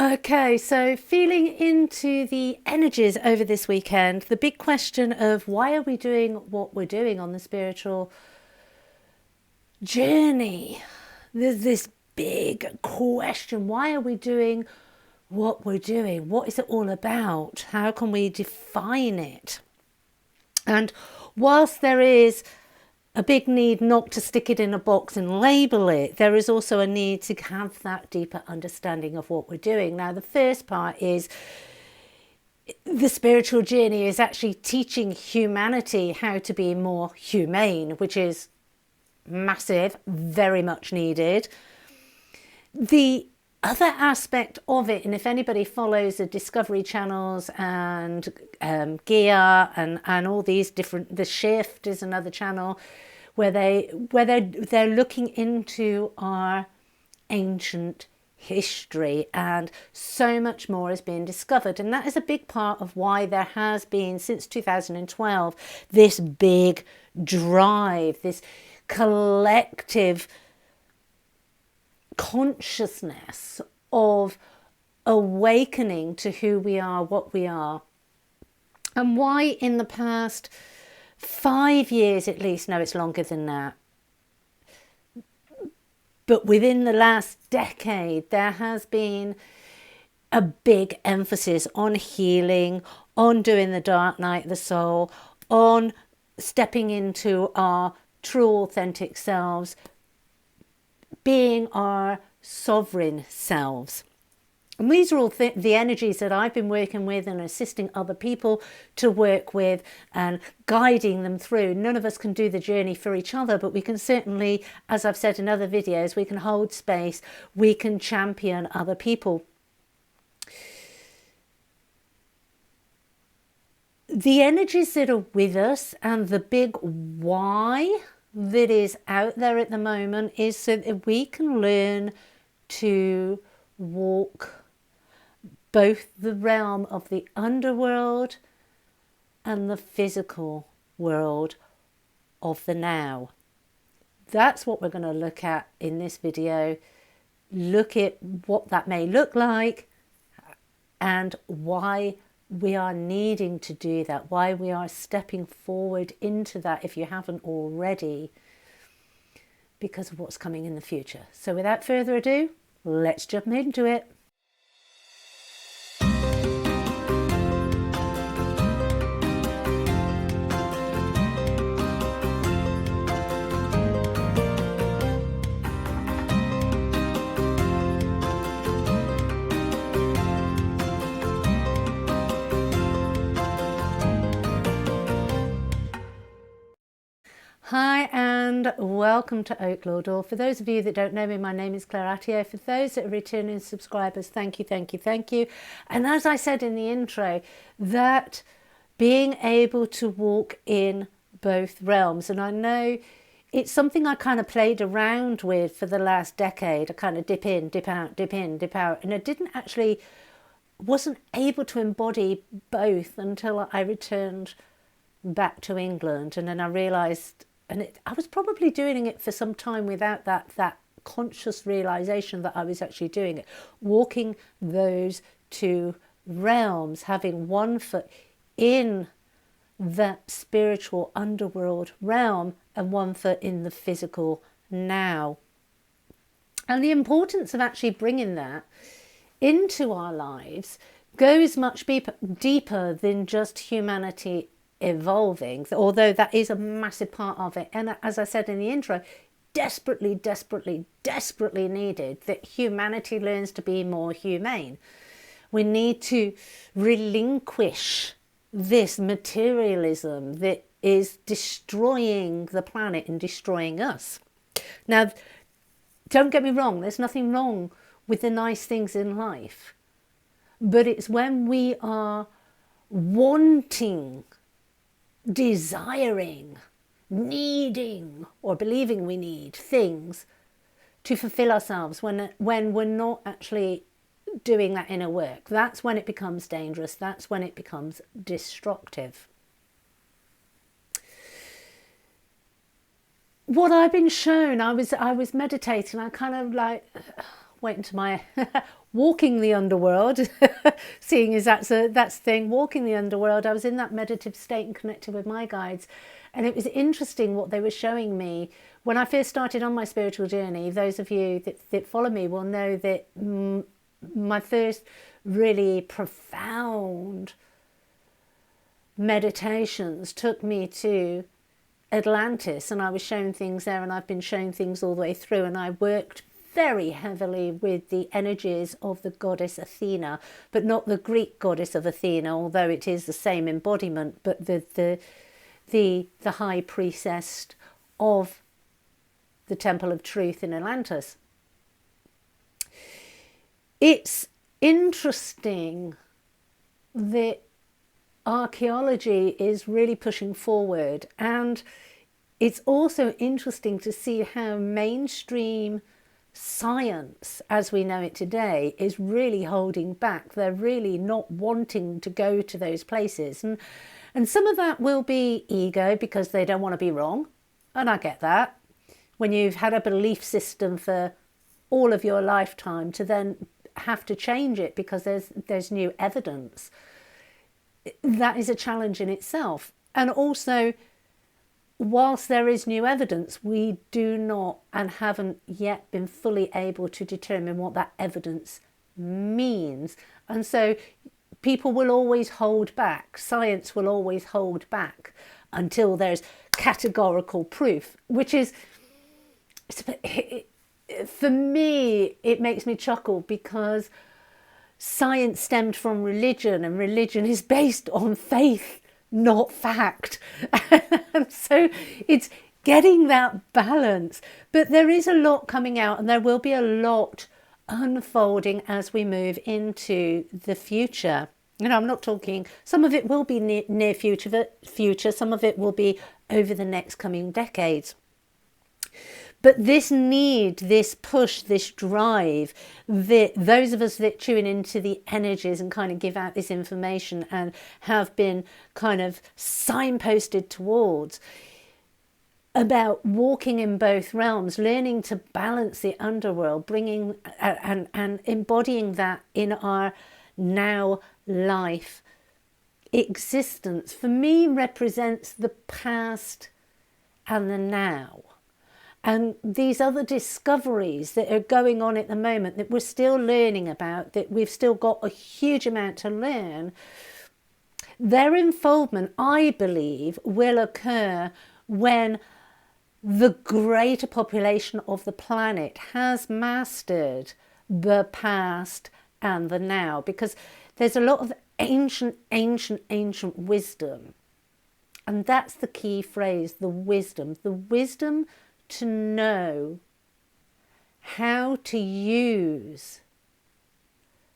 Okay, so feeling into the energies over this weekend, the big question of why are we doing what we're doing on the spiritual journey? There's this big question. Why are we doing what we're doing? What is it all about? How can we define it? And whilst there is a big need not to stick it in a box and label it, there is also a need to have that deeper understanding of what we're doing. Now, the first part is the spiritual journey is actually teaching humanity how to be more humane, which is massive, very much needed. The other aspect of it, and if anybody follows the Discovery channels and Gear and all these different, The Shift is another channel where they're looking into our ancient history, and so much more is being discovered. And that is a big part of why there has been, since 2012, this big drive, this collective consciousness of awakening to who we are, what we are, and why in the past 5 years at least, no, it's longer than that, but within the last decade, there has been a big emphasis on healing, on doing the dark night of the soul, on stepping into our true authentic selves, being our sovereign selves. And these are all the energies that I've been working with and assisting other people to work with and guiding them through. None of us can do the journey for each other, but we can certainly, as I've said in other videos, we can hold space, we can champion other people. The energies that are with us and the big why that is out there at the moment is so that we can learn to walk both the realm of the underworld and the physical world of the now. That's what we're going to look at in this video. Look at what that may look like and why we are needing to do that, why we are stepping forward into that if you haven't already, because of what's coming in the future. So without further ado, let's jump into it. Hi and welcome to Oaklaw Door. For those of you that don't know me, my name is Claire Attio. For those that are returning subscribers, thank you, thank you, thank you. And as I said in the intro, that being able to walk in both realms, and I know it's something I kind of played around with for the last decade. I kind of dip in, dip out, dip in, dip out, and I wasn't able to embody both until I returned back to England. And then I realised, I was probably doing it for some time without that conscious realisation that I was actually doing it, walking those two realms, having one foot in the spiritual underworld realm and one foot in the physical now. And the importance of actually bringing that into our lives goes much deeper than just humanity evolving, although that is a massive part of it. And as I said in the intro, desperately, desperately, desperately needed that humanity learns to be more humane. We need to relinquish this materialism that is destroying the planet and destroying us. Now, don't get me wrong, there's nothing wrong with the nice things in life, but it's when we are wanting, desiring, needing, or believing we need things to fulfill ourselves, when we're not actually doing that inner work. That's when it becomes dangerous. That's when it becomes destructive. What I've been shown, I was meditating. I kind of like went into my walking the underworld, seeing as that's the thing, walking the underworld, I was in that meditative state and connected with my guides. And it was interesting what they were showing me. When I first started on my spiritual journey, those of you that follow me will know that my first really profound meditations took me to Atlantis, and I was shown things there, and I've been shown things all the way through, and I worked very heavily with the energies of the goddess Athena, but not the Greek goddess of Athena, although it is the same embodiment, but the high priestess of the Temple of Truth in Atlantis. It's interesting that archaeology is really pushing forward, and it's also interesting to see how mainstream science as we know it today is really holding back. They're really not wanting to go to those places, and some of that will be ego because they don't want to be wrong, and I get that. When you've had a belief system for all of your lifetime, to then have to change it because there's new evidence, that is a challenge in itself. And also, whilst there is new evidence, we do not and haven't yet been fully able to determine what that evidence means. And so people will always hold back. Science will always hold back until there's categorical proof, which is, for me, it makes me chuckle because science stemmed from religion, and religion is based on faith, not fact. And so it's getting that balance. But there is a lot coming out, and there will be a lot unfolding as we move into the future. You know, I'm not talking, some of it will be near future, some of it will be over the next coming decades. But this need, this push, this drive, those of us that tune into the energies and kind of give out this information and have been kind of signposted towards, about walking in both realms, learning to balance the underworld, bringing and embodying that in our now life existence, for me represents the past and the now. And these other discoveries that are going on at the moment that we're still learning about, that we've still got a huge amount to learn, their unfoldment, I believe, will occur when the greater population of the planet has mastered the past and the now. Because there's a lot of ancient wisdom. And that's the key phrase, the wisdom to know how to use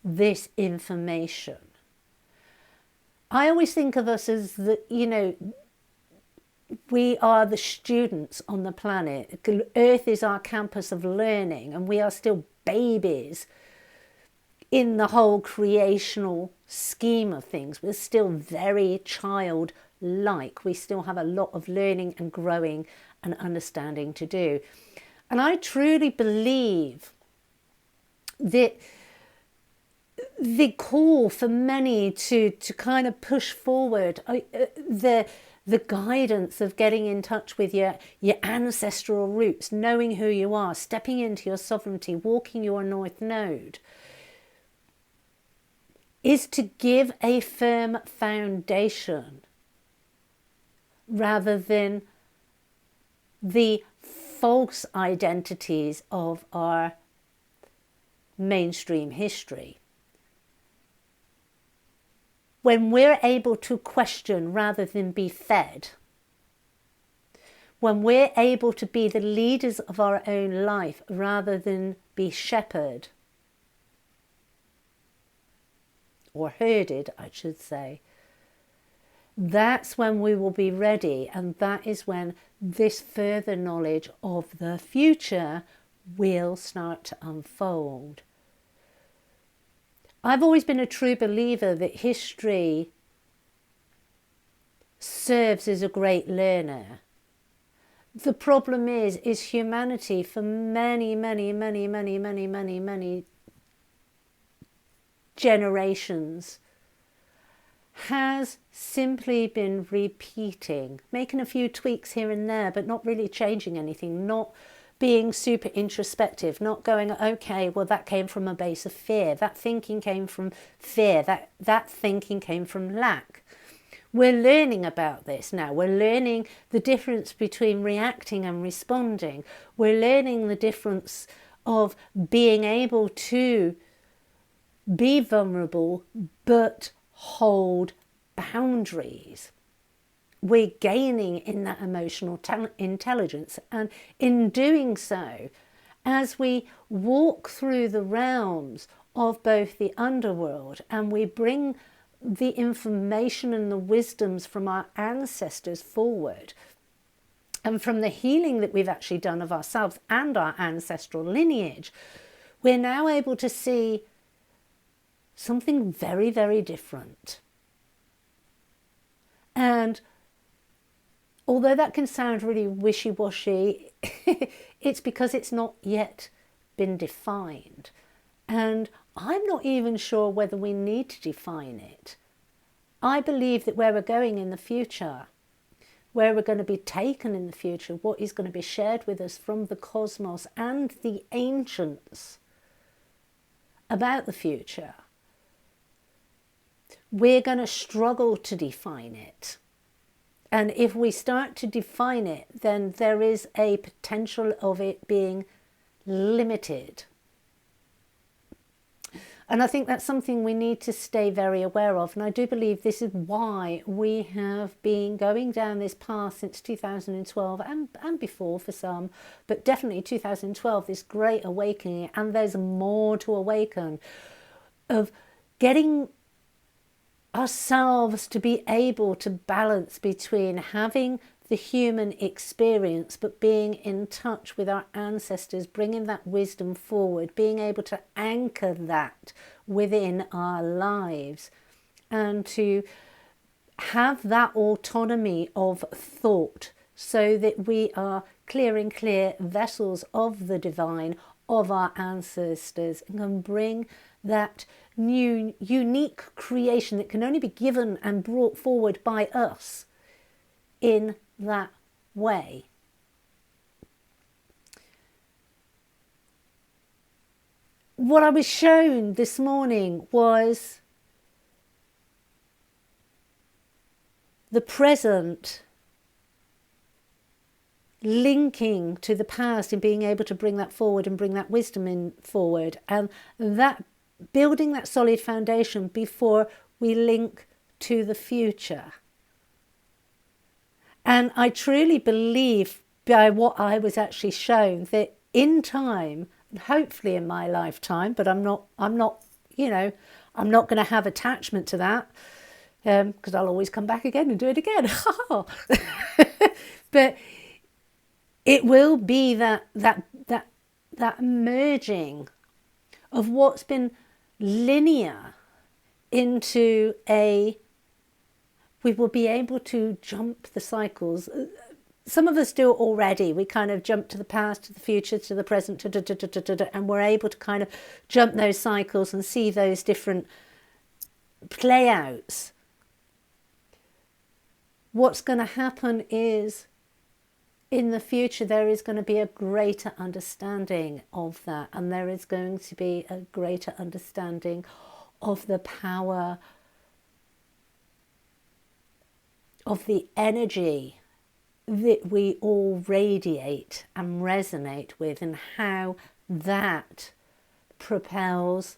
this information. I always think of us as the, we are the students on the planet. Earth is our campus of learning, and we are still babies in the whole creational scheme of things. We're still very childlike. We still have a lot of learning and growing and understanding to do. And I truly believe that the call for many to kind of push forward the guidance of getting in touch with your ancestral roots, knowing who you are, stepping into your sovereignty, walking your north node, is to give a firm foundation rather than the false identities of our mainstream history. When we're able to question rather than be fed, when we're able to be the leaders of our own life rather than be shepherded, or herded, I should say, that's when we will be ready, and that is when this further knowledge of the future will start to unfold. I've always been a true believer that history serves as a great learner. The problem is humanity for many generations has simply been repeating, making a few tweaks here and there, but not really changing anything, not being super introspective, not going, okay, well, that came from a base of fear. That thinking came from fear. That thinking came from lack. We're learning about this now. We're learning the difference between reacting and responding. We're learning the difference of being able to be vulnerable, but hold boundaries. We're gaining in that emotional intelligence. And in doing so, as we walk through the realms of both the underworld and we bring the information and the wisdoms from our ancestors forward, and from the healing that we've actually done of ourselves and our ancestral lineage, we're now able to see something very, very different. And although that can sound really wishy-washy, it's because it's not yet been defined. And I'm not even sure whether we need to define it. I believe that where we're going in the future, where we're going to be taken in the future, what is going to be shared with us from the cosmos and the ancients about the future, we're going to struggle to define it. And if we start to define it, then there is a potential of it being limited. And I think that's something we need to stay very aware of. And I do believe this is why we have been going down this path since 2012 and before for some, but definitely 2012, this great awakening. And there's more to awaken, of getting ourselves to be able to balance between having the human experience but being in touch with our ancestors, bringing that wisdom forward, being able to anchor that within our lives, and to have that autonomy of thought so that we are clear vessels of the divine, of our ancestors, and can bring that new unique creation that can only be given and brought forward by us in that way. What I was shown this morning was the present linking to the past and being able to bring that forward and bring that wisdom in forward, and that building that solid foundation before we link to the future. And I truly believe, by what I was actually shown, that in time, and hopefully in my lifetime, but I'm not I'm not going to have attachment to that, because I'll always come back again and do it again. But it will be that merging of what's been linear into we will be able to jump the cycles. Some of us do it already. We kind of jump to the past, to the future, to the present, and we're able to kind of jump those cycles and see those different playouts. What's going to happen is, in the future, there is going to be a greater understanding of that, and there is going to be a greater understanding of the power of the energy that we all radiate and resonate with, and how that propels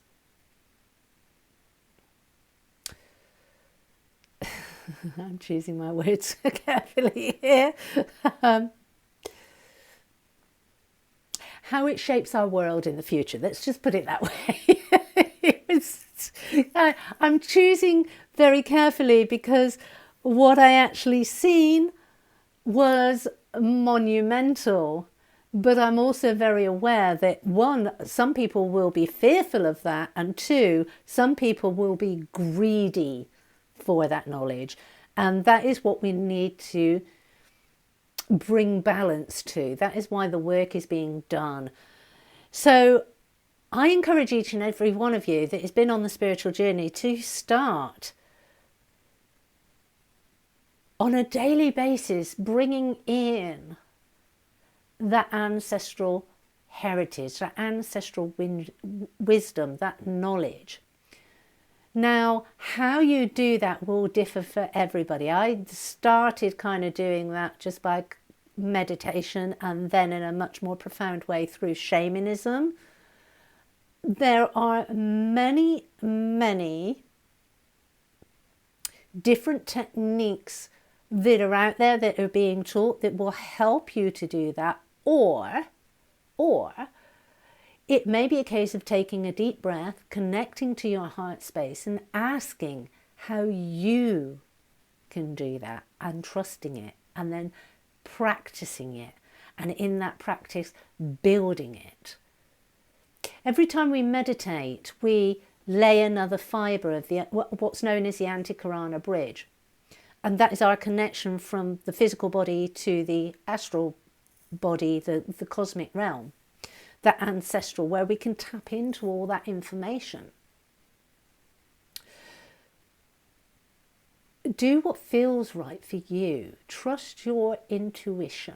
I'm choosing my words carefully here. How it shapes our world in the future. Let's just put it that way. I'm choosing very carefully because what I actually seen was monumental, but I'm also very aware that, one, some people will be fearful of that, and two, some people will be greedy for that knowledge. And that is what we need to bring balance to. That is why the work is being done. So I encourage each and every one of you that has been on the spiritual journey to start on a daily basis bringing in that ancestral heritage, that ancestral wisdom, that knowledge. Now, how you do that will differ for everybody. I started kind of doing that just by meditation, and then in a much more profound way through shamanism. There are many, many different techniques that are out there that are being taught that will help you to do that, or it may be a case of taking a deep breath, connecting to your heart space and asking how you can do that, and trusting it, and then practicing it, and in that practice building it. Every time we meditate, we lay another fibre of what's known as the Antikarana bridge. And that is our connection from the physical body to the astral body, the cosmic realm, that ancestral, where we can tap into all that information. Do what feels right for you. Trust your intuition.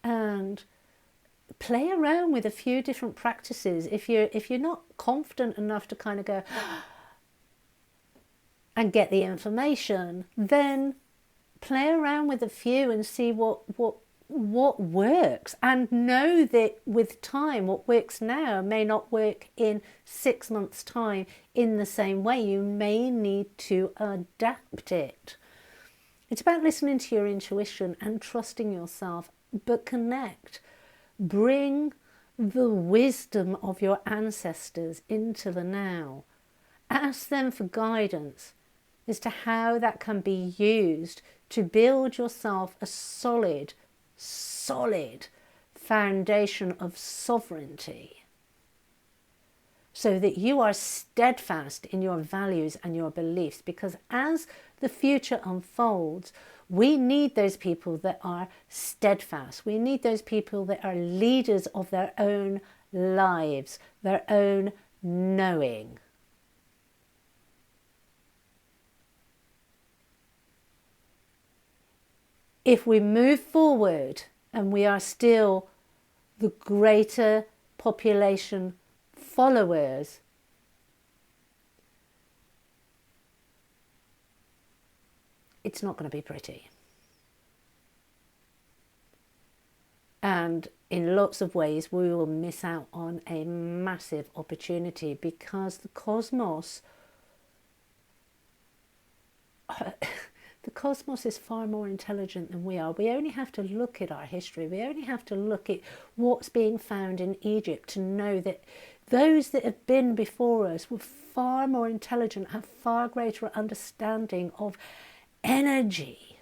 And play around with a few different practices. If you're not confident enough to kind of go and get the information, then play around with a few and see what works, and know that with time what works now may not work in 6 months' time in the same way. You may need to adapt it. It's about listening to your intuition and trusting yourself, but connect. Bring the wisdom of your ancestors into the now. Ask them for guidance as to how that can be used to build yourself a solid foundation of sovereignty, so that you are steadfast in your values and your beliefs. Because as the future unfolds, we need those people that are steadfast. We need those people that are leaders of their own lives, their own knowing. If we move forward and we are still the greater population followers, it's not going to be pretty. And in lots of ways, we will miss out on a massive opportunity, because the cosmos is far more intelligent than we are. We only have to look at our history. We only have to look at what's being found in Egypt to know that those that have been before us were far more intelligent, have far greater understanding of energy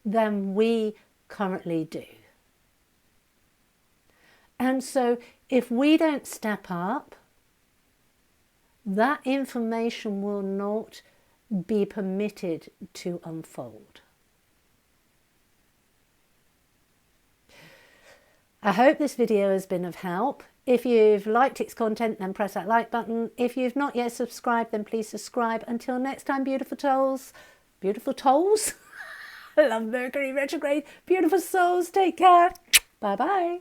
than we currently do. And so if we don't step up, that information will not be permitted to unfold. I hope this video has been of help. If you've liked its content, then press that like button. If you've not yet subscribed, then please subscribe. Until next time, beautiful souls. Beautiful souls? I love Mercury retrograde. Beautiful souls, take care. Bye-bye.